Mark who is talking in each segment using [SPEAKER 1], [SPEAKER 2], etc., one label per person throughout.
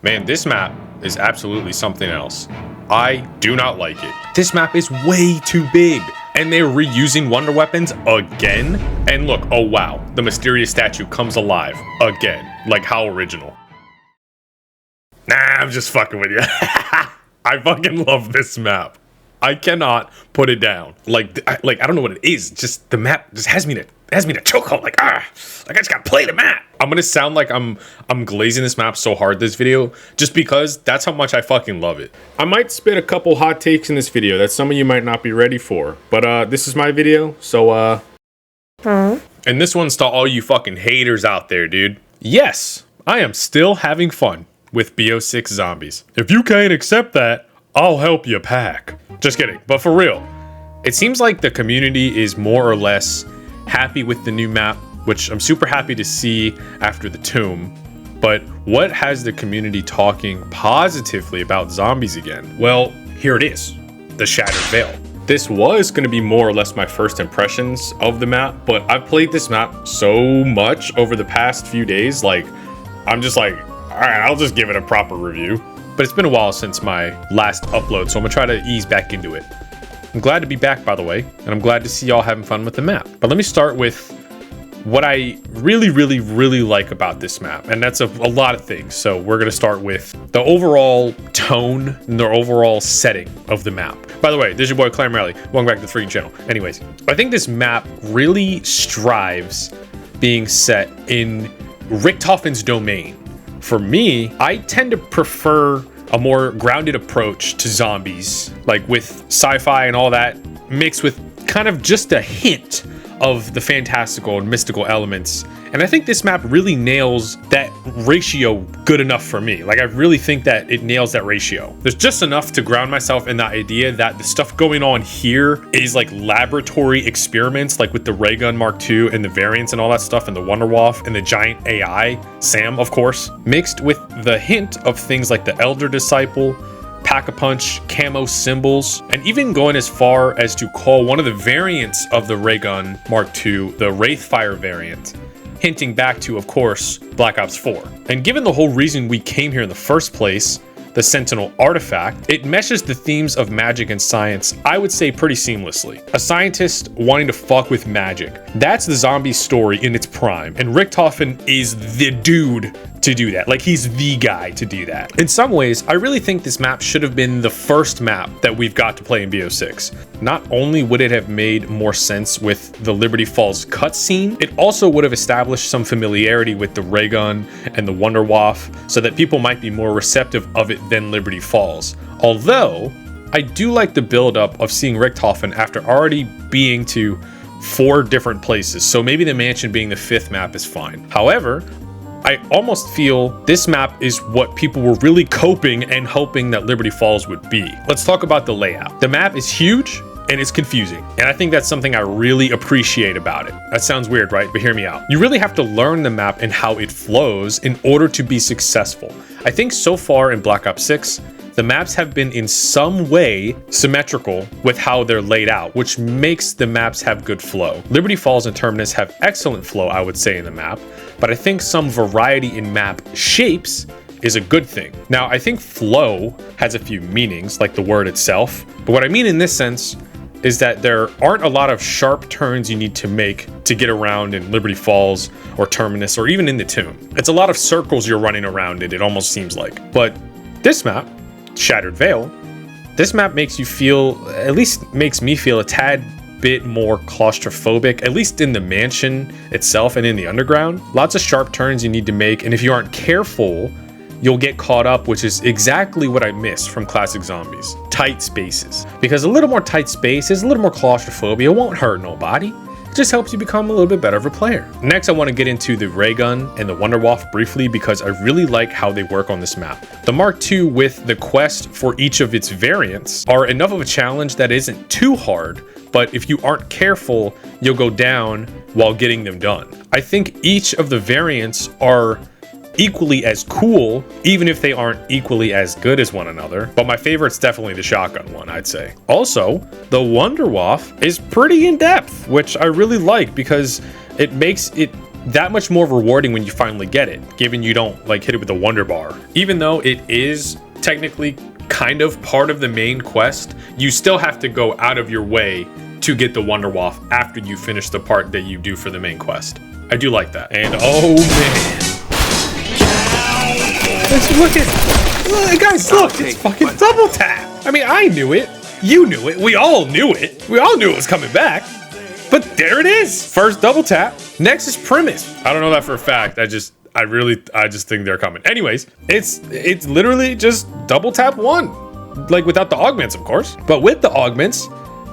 [SPEAKER 1] Man, this map is absolutely something else. I do not like it. This map is way too big. And they're reusing wonder weapons again. And look, oh wow, the mysterious statue comes alive again. Like, how original. Nah, I'm just fucking with you. I fucking love this map. I cannot put it down. Like I don't know what it is. Just the map just has me to chokehold. Like I just gotta play the map. I'm gonna sound like I'm glazing this map so hard this video, just because that's how much I fucking love it. I might spit a couple hot takes in this video that some of you might not be ready for, but this is my video, so And this one's to all you fucking haters out there, dude. Yes, I am still having fun with BO6 zombies. If you can't accept that, I'll help you pack. Just kidding, but for real, it seems like the community is more or less happy with the new map, which I'm super happy to see after the tomb. But what has the community talking positively about zombies again? Well, here it is, the Shattered Veil. This was going to be more or less my first impressions of the map, but I've played this map so much over the past few days, like, I'm just like, all right, I'll just give it a proper review. But it's been a while since my last upload, so I'm gonna try to ease back into it. I'm glad to be back, by the way, and I'm glad to see y'all having fun with the map. But let me start with what I really like about this map, and that's a lot of things. So we're gonna start with the overall tone and the overall setting of the map. By the way, this is your boy Clam Rally. Welcome back to the freaking channel. Anyways, I think this map really strives being set in Richtofen's domain. For me, I tend to prefer a more grounded approach to zombies, like with sci-fi and all that, mixed with kind of just a hint of the fantastical and mystical elements. And I think this map really nails that ratio good enough for me. Like, I really think that it nails that ratio. There's just enough to ground myself in the idea that the stuff going on here is like laboratory experiments, like with the ray gun Mark II and the variants and all that stuff, and the Wonderwolf and the giant AI, Sam, of course, mixed with the hint of things like the Elder Disciple, Pack-a-Punch, camo symbols, and even going as far as to call one of the variants of the ray gun Mark II the Wraithfire variant, hinting back to, of course, Black Ops 4. And given the whole reason we came here in the first place, the Sentinel artifact, it meshes the themes of magic and science, I would say, pretty seamlessly. A scientist wanting to fuck with magic. That's the zombie story in its prime, and Richtofen is the dude to do that. Like, he's the guy to do that. In some ways, I really think this map should have been the first map that we've got to play in BO6. Not only would it have made more sense with the Liberty Falls cutscene, it also would have established some familiarity with the ray gun and the Wonderwolf, so that people might be more receptive of it than Liberty Falls. Although, I do like the build-up of seeing Richthofen after already being to 4 different places, so maybe the mansion being the 5th map is fine. However, I almost feel this map is what people were really coping and hoping that Liberty Falls would be. Let's talk about the layout. The map is huge and it's confusing, and I think that's something I really appreciate about it. That sounds weird, right? But hear me out. You really have to learn the map and how it flows in order to be successful. I think so far in Black Ops 6, the maps have been in some way symmetrical with how they're laid out, which makes the maps have good flow. Liberty Falls and Terminus have excellent flow, I would say, in the map, but I think some variety in map shapes is a good thing. Now, I think flow has a few meanings, like the word itself, but what I mean in this sense is that there aren't a lot of sharp turns you need to make to get around in Liberty Falls or Terminus or even in the tomb. It's a lot of circles you're running around in, it almost seems like. But this map, Shattered Veil, this map makes you feel, at least makes me feel, a tad bit more claustrophobic, at least in the mansion itself and in the underground. Lots of sharp turns you need to make, and if you aren't careful, you'll get caught up, which is exactly what I miss from classic zombies. Tight spaces. Because a little more tight spaces, a little more claustrophobia won't hurt nobody. It just helps you become a little bit better of a player. Next, I want to get into the ray gun and the Wonderwolf briefly because I really like how they work on this map. The Mark II with the quest for each of its variants are enough of a challenge that isn't too hard, but if you aren't careful, you'll go down while getting them done. I think each of the variants are equally as cool, even if they aren't equally as good as one another, but my favorite's definitely the shotgun one, I'd say. Also, the Wonderwolf is pretty in depth, which I really like because it makes it that much more rewarding when you finally get it, given you don't like hit it with a wonder bar. Even though it is technically kind of part of the main quest, you still have to go out of your way to get the wonder waff after you finish the part that you do for the main quest. I do like that. And oh man, look, guys, look, it's fucking double tap. I mean, I knew it, you knew it, we all knew it was coming back. But there it is, first double tap. Next is premise. I don't know that for a fact. I just think they're coming. Anyways, it's literally just double tap 1, like without the augments, of course. But with the augments,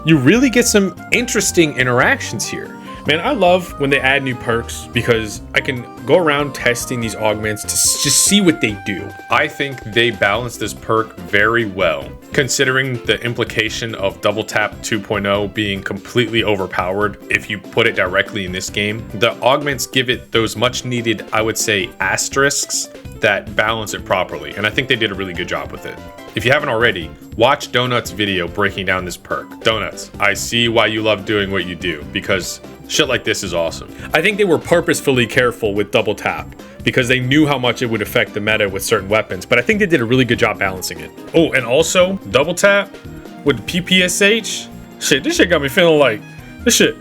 [SPEAKER 1] you really get some interesting interactions here. Man, I love when they add new perks because I can go around testing these augments to just see what they do. I think they balance this perk very well, considering the implication of Double Tap 2.0 being completely overpowered if you put it directly in this game. The augments give it those much needed, I would say, asterisks that balance it properly, and I think they did a really good job with it. If you haven't already, watch Doughnuts' video breaking down this perk. Doughnuts, I see why you love doing what you do, because shit like this is awesome. I think they were purposefully careful with double tap because they knew how much it would affect the meta with certain weapons, but I think they did a really good job balancing it. Oh, and also double tap with PPSH. Shit, this shit got me feeling like this shit.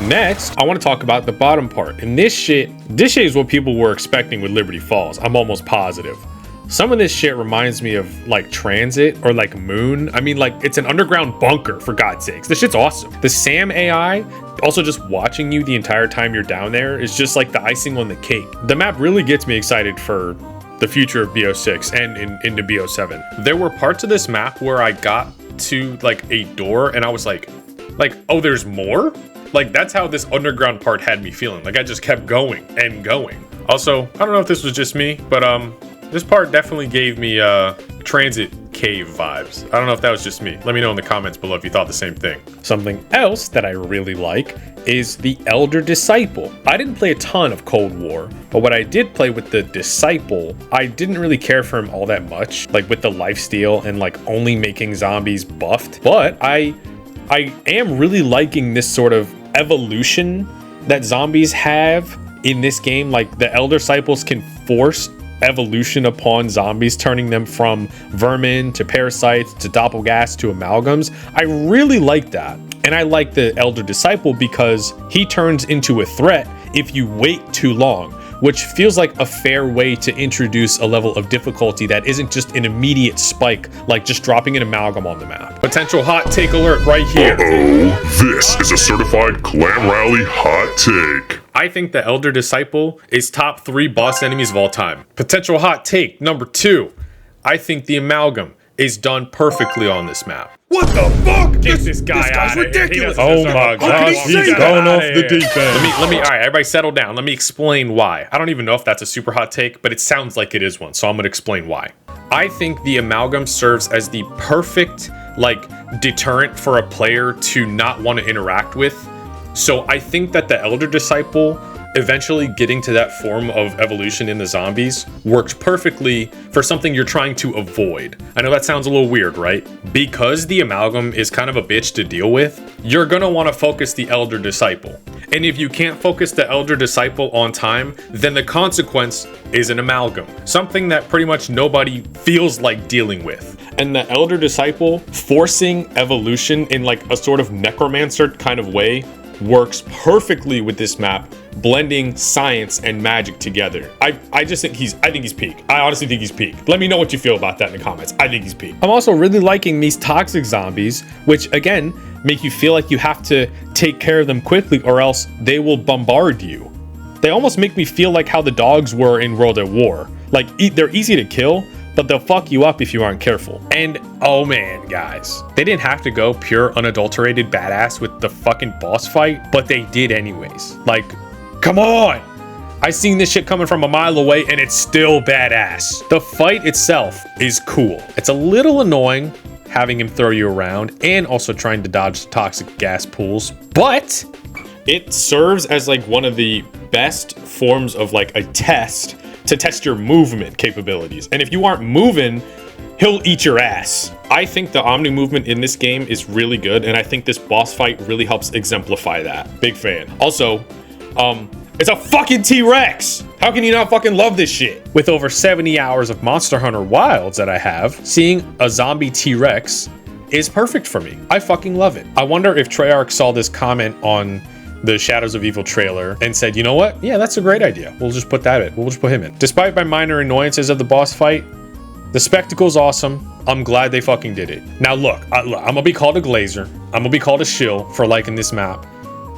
[SPEAKER 1] Next, I want to talk about the bottom part. And this shit is what people were expecting with Liberty Falls. I'm almost positive. Some of this shit reminds me of like Transit or like Moon. I mean, like, it's an underground bunker, for God's sakes. This shit's awesome. The Sam AI, also just watching you the entire time you're down there, is just like the icing on the cake. The map really gets me excited for the future of BO6 and into BO7. There were parts of this map where I got to like a door and I was like, oh, there's more? Like, that's how this underground part had me feeling. Like, I just kept going and going. Also, I don't know if this was just me, but this part definitely gave me Transit Cave vibes. I don't know if that was just me. Let me know in the comments below if you thought the same thing. Something else that I really like is the Elder Disciple. I didn't play a ton of Cold War, but what I did play with the Disciple, I didn't really care for him all that much, like with the lifesteal and like only making zombies buffed. But I am really liking this sort of evolution that zombies have in this game. Like, the Elder Disciples can force evolution upon zombies, turning them from vermin to parasites to doppelgas to amalgams. I really like that. And I like the Elder Disciple because he turns into a threat if you wait too long, which feels like a fair way to introduce a level of difficulty that isn't just an immediate spike, like just dropping an amalgam on the map. Potential hot take alert right here.
[SPEAKER 2] This is a certified Clan Rally hot take.
[SPEAKER 1] I think the Elder Disciple is top 3 boss enemies of all time. Potential hot take number 2. I think the amalgam is done perfectly on this map.
[SPEAKER 3] What the fuck?
[SPEAKER 1] Get this guy out of
[SPEAKER 3] ridiculous.
[SPEAKER 1] here. Oh my gosh,
[SPEAKER 3] he's
[SPEAKER 1] going off the deep end. Let me, all right, everybody settle down. Let me explain why. I don't even know if that's a super hot take, but it sounds like it is one, so I'm gonna explain why. I think the amalgam serves as the perfect, like, deterrent for a player to not want to interact with. So I think that the Elder Disciple eventually getting to that form of evolution in the zombies works perfectly for something you're trying to avoid. I know that sounds a little weird, right? Because the amalgam is kind of a bitch to deal with, you're gonna want to focus the Elder Disciple. And if you can't focus the Elder Disciple on time, then the consequence is an amalgam. Something that pretty much nobody feels like dealing with. And the Elder Disciple forcing evolution in like a sort of necromancer kind of way works perfectly with this map, blending science and magic together. I just think I think he's peak. I honestly think he's peak. Let me know what you feel about that in the comments. I think he's peak. I'm also really liking these toxic zombies, which again, make you feel like you have to take care of them quickly or else they will bombard you. They almost make me feel like how the dogs were in World at War. Like, they're easy to kill, but they'll fuck you up if you aren't careful. And oh man, guys, they didn't have to go pure unadulterated badass with the fucking boss fight, but they did anyways. Like, come on! I seen this shit coming from a mile away and it's still badass. The fight itself is cool. It's a little annoying having him throw you around and also trying to dodge toxic gas pools, but it serves as like one of the best forms of like a test to test your movement capabilities. And if you aren't moving, he'll eat your ass. I think the Omni movement in this game is really good, and I think this boss fight really helps exemplify that. Big fan. Also, It's a fucking T-Rex. How can you not fucking love this shit? With over 70 hours of Monster Hunter Wilds that I have, seeing a zombie T-Rex is perfect for me. I fucking love it. I wonder if Treyarch saw this comment on the Shadows of Evil trailer and said, you know what? Yeah, that's a great idea. We'll just put that in. We'll just put him in. Despite my minor annoyances of the boss fight, the spectacle's awesome. I'm glad they fucking did it. Now look, I'm gonna be called a glazer. I'm gonna be called a shill for liking this map.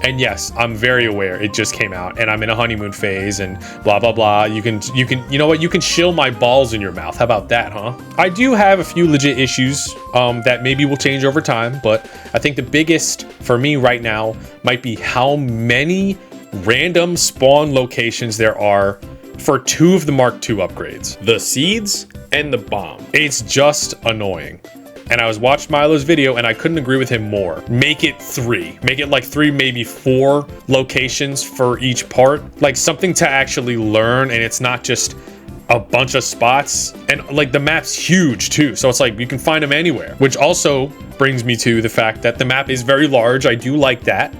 [SPEAKER 1] And yes, I'm very aware it just came out and I'm in a honeymoon phase and blah, blah, blah. You know what? You can shill my balls in your mouth. How about that, huh? I do have a few legit issues that maybe will change over time, but I think the biggest for me right now might be how many random spawn locations there are for 2 of the Mark II upgrades, the seeds and the bomb. It's just annoying. And I was watching Milo's video and I couldn't agree with him more. Make it 3. Make it like 3, maybe 4 locations for each part. Like something to actually learn and it's not just a bunch of spots. And like the map's huge too. So it's like you can find them anywhere. Which also brings me to the fact that the map is very large. I do like that.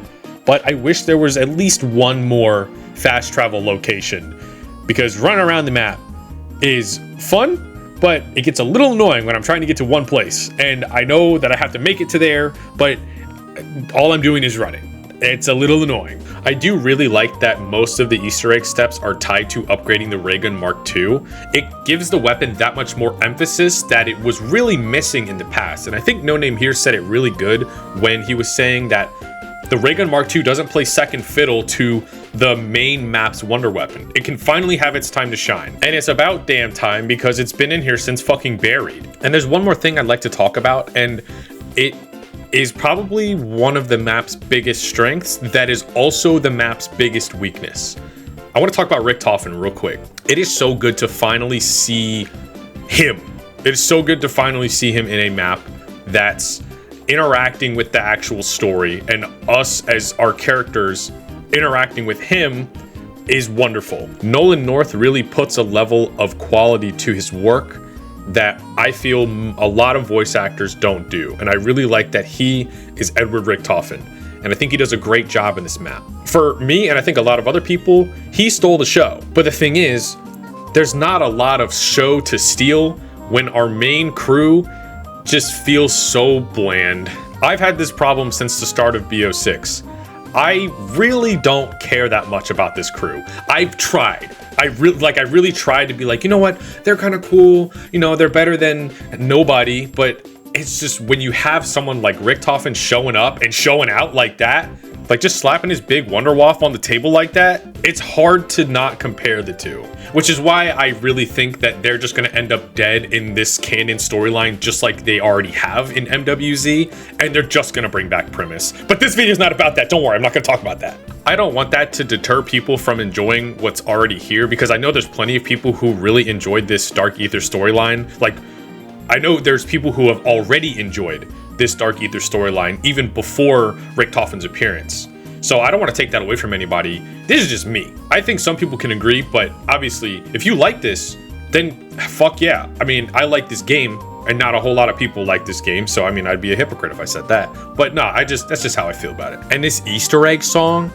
[SPEAKER 1] But I wish there was at least one more fast travel location. Because running around the map is fun. But it gets a little annoying when I'm trying to get to one place. And I know that I have to make it to there, but all I'm doing is running. It's a little annoying. I do really like that most of the Easter egg steps are tied to upgrading the ray gun Mark II. It gives the weapon that much more emphasis that it was really missing in the past. And I think No Name here said it really good when he was saying that the ray gun Mark II doesn't play second fiddle to the main map's wonder weapon. It can finally have its time to shine. And it's about damn time because it's been in here since fucking buried. And there's one more thing I'd like to talk about, and it is probably one of the map's biggest strengths that is also the map's biggest weakness. I want to talk about Richtofen real quick. It is so good to finally see him. It is so good to finally see him in a map that's interacting with the actual story, and us as our characters interacting with him is wonderful. Nolan North really puts a level of quality to his work that I feel a lot of voice actors don't do. And I really like that he is Edward Richtofen. And I think he does a great job in this map. For me, and I think a lot of other people, he stole the show. But the thing is, there's not a lot of show to steal when our main crew just feels so bland. I've had this problem since the start of BO6. I really don't care that much about this crew. I've tried. I really tried to be like, you know what? They're kind of cool. You know, they're better than nobody. But it's just when you have someone like Richtofen showing up and showing out like that, like just slapping his big Wonderwaff on the table like that, it's hard to not compare the two. Which is why I really think that they're just going to end up dead in this canon storyline just like they already have in MWZ, and they're just going to bring back Primus. But this video is not about that. Don't worry, I'm not going to talk about that. I don't want that to deter people from enjoying what's already here, because I know there's plenty of people who really enjoyed this Dark Aether storyline. Like, I know there's people who have already enjoyed this Dark Aether storyline even before Richtofen's appearance. So I don't want to take that away from anybody. This is just me. I think some people can agree, but obviously if you like this, then fuck yeah. I mean, I like this game and not a whole lot of people like this game. So I mean, I'd be a hypocrite if I said that. But no, that's just how I feel about it. And this Easter egg song,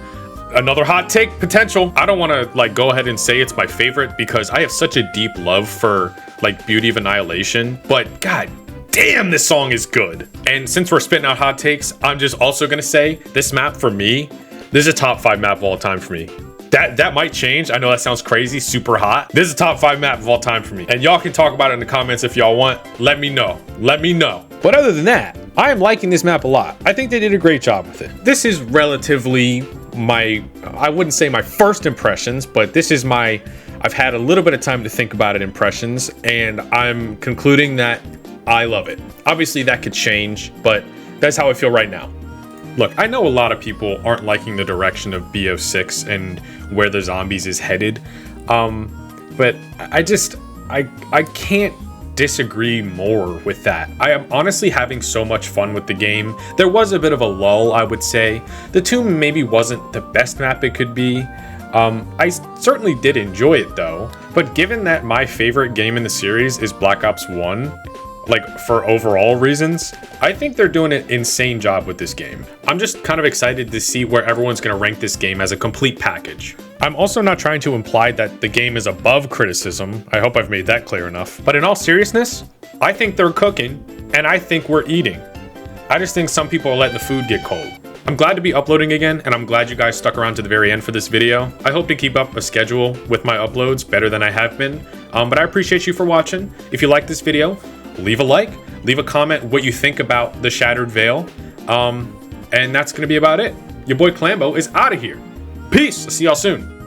[SPEAKER 1] another hot take potential. I don't want to like go ahead and say it's my favorite because I have such a deep love for like Beauty of Annihilation, but god damn, this song is good. And since we're spitting out hot takes, I'm just also gonna say this map for me, this is a top 5 map of all time for me. That might change. I know that sounds crazy, super hot. This is a top 5 map of all time for me. And y'all can talk about it in the comments if y'all want. Let me know. Let me know. But other than that, I am liking this map a lot. I think they did a great job with it. This is relatively my, I wouldn't say my first impressions, but this is my, I've had a little bit of time to think about it impressions, and I'm concluding that I love it. Obviously that could change, but that's how I feel right now. Look, I know a lot of people aren't liking the direction of BO6 and where the zombies is headed, but I can't disagree more with that. I am honestly having so much fun with the game. There was a bit of a lull, I would say. The Tomb maybe wasn't the best map it could be. I certainly did enjoy it though, but given that my favorite game in the series is Black Ops 1, like for overall reasons, I think they're doing an insane job with this game. I'm just kind of excited to see where everyone's going to rank this game as a complete package. I'm also not trying to imply that the game is above criticism. I hope I've made that clear enough. But in all seriousness, I think they're cooking, and I think we're eating. I just think some people are letting the food get cold. I'm glad to be uploading again, and I'm glad you guys stuck around to the very end for this video. I hope to keep up a schedule with my uploads better than I have been. But I appreciate you for watching. If you like this video, leave a like, leave a comment what you think about the Shattered Veil. And that's gonna be about it. Your boy Clambo is out of here. Peace. See y'all soon.